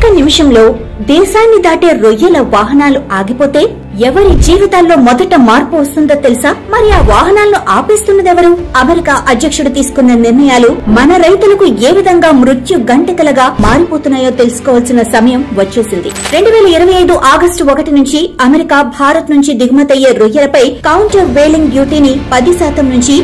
ఒక్క నిమిషంలో దేశాన్ని దాటే రొయ్యల వాహనాలు ఆగిపోతే ఎవరి జీవితాల్లో మొదట మార్పు వస్తుందో తెలుసా? మరి ఆ వాహనాలను ఆపేస్తున్నదెవరు? అమెరికా అధ్యక్షుడు తీసుకున్న నిర్ణయాలు మన రైతులకు ఏ విధంగా మృత్యు గంటికలుగా మారిపోతున్నాయో తెలుసుకోవాల్సిన సమయం వచ్చేసింది. 2025 ఆగస్టు 1 నుంచి అమెరికా భారత్ నుంచి దిగుమతయ్యే రొయ్యలపై కౌంటర్ వేలింగ్ డ్యూటీని 10% నుంచి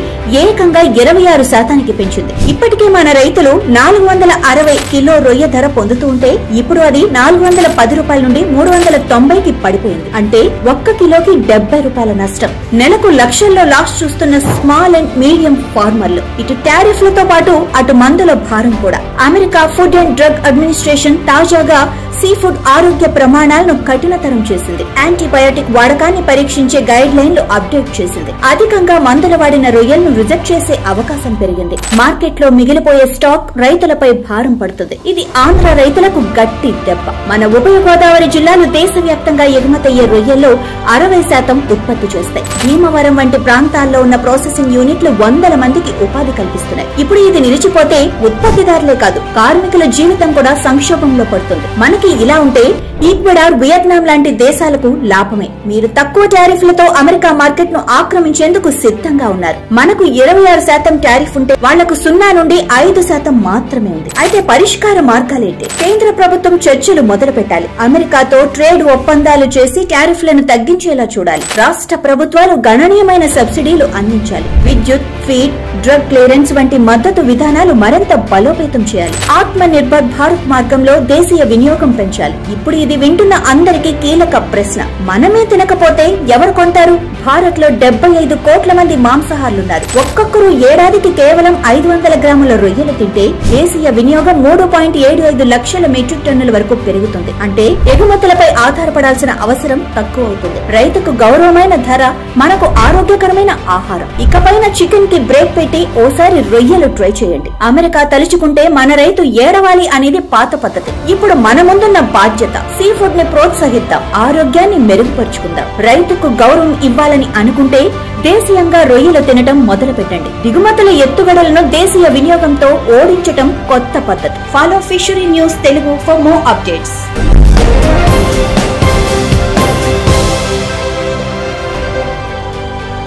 ఏకంగా 26% పెంచింది. ఇప్పటికే మన రైతులు 460 కిలో రొయ్య ధర పొందుతూ ఉంటే ఇప్పుడు అది 410 రూపాయల నుండి 390కి పడిపోయింది. అంటే ఒక్క కిలోకి 70 రూపాయల నష్టం. నెలకు లక్షల్లో లాస్ చూస్తున్న స్మాల్ అండ్ మీడియం ఫార్మర్లు. ఇటు టారిఫ్లతో పాటు అటు మందుల భారం కూడా. America food and drug administration తాజాగా సీ ఫుడ్ ఆరోగ్య ప్రమాణాలను కఠినతరం చేసింది. యాంటీబయాటిక్ వాడకాన్ని పరీక్షించే గైడ్ లైన్లు అప్డేట్ చేసింది. అధికంగా మందులు వాడిన రొయ్యలను రిజెక్ట్ చేసే అవకాశం పెరిగింది. మార్కెట్ లో మిగిలిపోయే స్టాక్ రైతులపై భారం పడుతుంది. ఇది ఆంధ్ర రైతులకు గట్టి దెబ్బ. మన ఉభయ గోదావరి జిల్లాలు దేశవ్యాప్తంగా ఎగుమతయ్యే రొయ్యల్లో 60% ఉత్పత్తి చేస్తాయి. భీమవరం వంటి ప్రాంతాల్లో ఉన్న ప్రాసెసింగ్ యూనిట్లు 100 మందికి ఉపాధి కల్పిస్తున్నాయి. ఇప్పుడు ఇది నిలిచిపోతే ఉత్పత్తిదారులే కాదు, కార్మికుల జీవితం కూడా సంక్షోభంలో పడుతుంది. మనకి ఇలా ఉంటే ఈక్వెడార్, వియత్నాం లాంటి దేశాలకు లాభమే. మీరు తక్కువ టారిఫ్లతో అమెరికా మార్కెట్ ను ఆక్రమించేందుకు సిద్ధంగా ఉన్నారు. మనకు 26% టారిఫ్ ఉంటే వాళ్లకు 0 నుండి 5% మాత్రమే ఉంది. అయితే పరిష్కార మార్గాలేంటి? కేంద్ర ప్రభుత్వం చర్చలు మొదలు పెట్టాలి. అమెరికాతో ట్రేడ్ ఒప్పందాలు చేసి టారిఫ్లను తగ్గించేలా చూడాలి. రాష్ట్ర ప్రభుత్వాలు గణనీయమైన సబ్సిడీలు అందించాలి. విద్యుత్, ఫీడ్, డ్రగ్ క్లియరెన్స్ వంటి మద్దతు విధానాలు మరింత బలోపేతం చేయాలి. ఆత్మ నిర్భర్ భారత్ మార్గంలో దేశీయ వినియోగం పెంచాలి. ఇప్పుడు ఇది వింటున్న అందరికీ కీలక ప్రశ్న. మనమే తినకపోతే ఎవరు కొంటారు? భారత్ లో 75 కోట్ల మంది మాంసాహారులున్నారు. ఒక్కొక్కరు ఏడాదికి కేవలం 500 గ్రాముల రొయ్యలు తింటే దేశీయ వినియోగం 3.75 లక్షల మెట్రిక్ టన్నుల వరకు పెరుగుతుంది. అంటే ఎగుమతులపై ఆధారపడాల్సిన అవసరం తక్కువ అవుతుంది. రైతుకు గౌరవమైన ధర, మనకు ఆరోగ్యకరమైన ఆహారం. ఇకపైన చికెన్ కి బ్రేక్ పెట్టి ఓసారి రొయ్యలు ట్రై చేయండి. అమెరికా తలుచుకుంటే మన రైతు ఏడవాలి అనేది పాత పద్ధతి. ఇప్పుడు మన ముందున్న బాధ్యత. సీ ఫుడ్ ని ప్రోత్సహిద్దాం, ఆరోగ్యాన్ని మెరుగుపరుచుకుందాం. రైతుకు గౌరవం ఇవ్వాలని అనుకుంటే దేశీయంగా రొయ్యలు తినటం మొదలు పెట్టండి. దిగుమతుల ఎత్తుగడలను దేశీయ వినియోగంతో ఓడించటం కొత్త పద్ధతి. Follow fishery news Telugu for more updates.